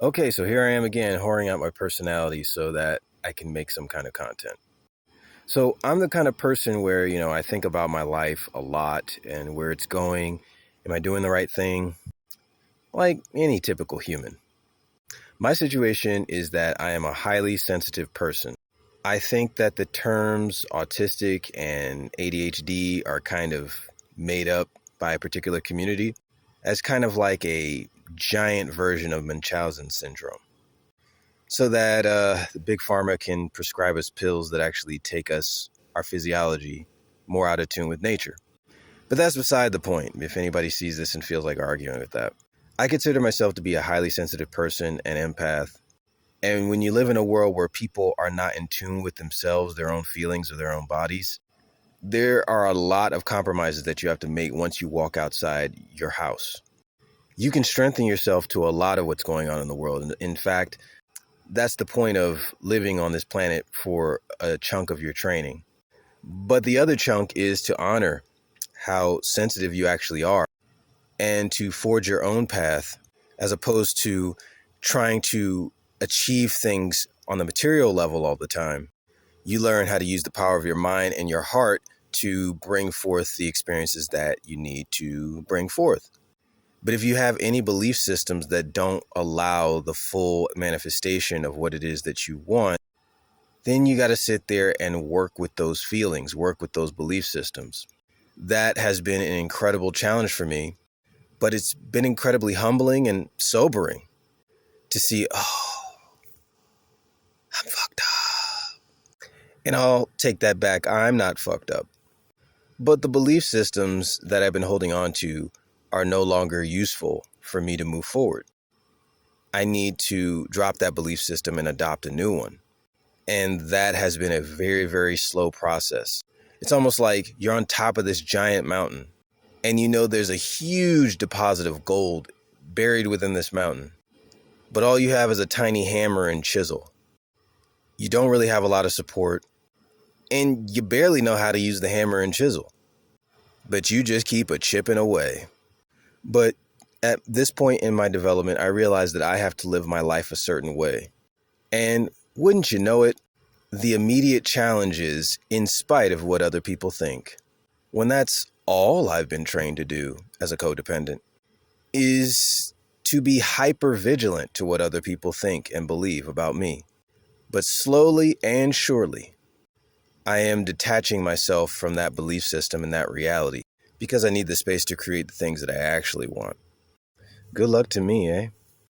Okay, so here I am again, whoring out my personality so that I can make some kind of content. So I'm the kind of person where, I think about my life a lot and where it's going. Am I doing the right thing? Like any typical human. My situation is that I am a highly sensitive person. I think that the terms autistic and ADHD are kind of made up by a particular community as kind of like a giant version of Munchausen syndrome. So that the big pharma can prescribe us pills that actually take our physiology more out of tune with nature. But that's beside the point, if anybody sees this and feels like arguing with that. I consider myself to be a highly sensitive person, an empath. And when you live in a world where people are not in tune with themselves, their own feelings, or their own bodies, there are a lot of compromises that you have to make once you walk outside your house. You can strengthen yourself to a lot of what's going on in the world. In fact, that's the point of living on this planet for a chunk of your training. But the other chunk is to honor how sensitive you actually are and to forge your own path as opposed to trying to achieve things on the material level all the time. You learn how to use the power of your mind and your heart to bring forth the experiences that you need to bring forth. But if you have any belief systems that don't allow the full manifestation of what it is that you want, then you got to sit there and work with those feelings, work with those belief systems. That has been an incredible challenge for me, but it's been incredibly humbling and sobering to see, oh, I'm fucked up. And I'll take that back. I'm not fucked up. But the belief systems that I've been holding on to are no longer useful for me to move forward. I need to drop that belief system and adopt a new one. And that has been a very, very slow process. It's almost like you're on top of this giant mountain and there's a huge deposit of gold buried within this mountain. But all you have is a tiny hammer and chisel. You don't really have a lot of support and you barely know how to use the hammer and chisel. But you just keep a chipping away. But at this point in my development, I realized that I have to live my life a certain way. And wouldn't you know it, the immediate challenge is in spite of what other people think. When that's all I've been trained to do as a codependent is to be hyper vigilant to what other people think and believe about me. But slowly and surely, I am detaching myself from that belief system and that reality because I need the space to create the things that I actually want. Good luck to me, eh?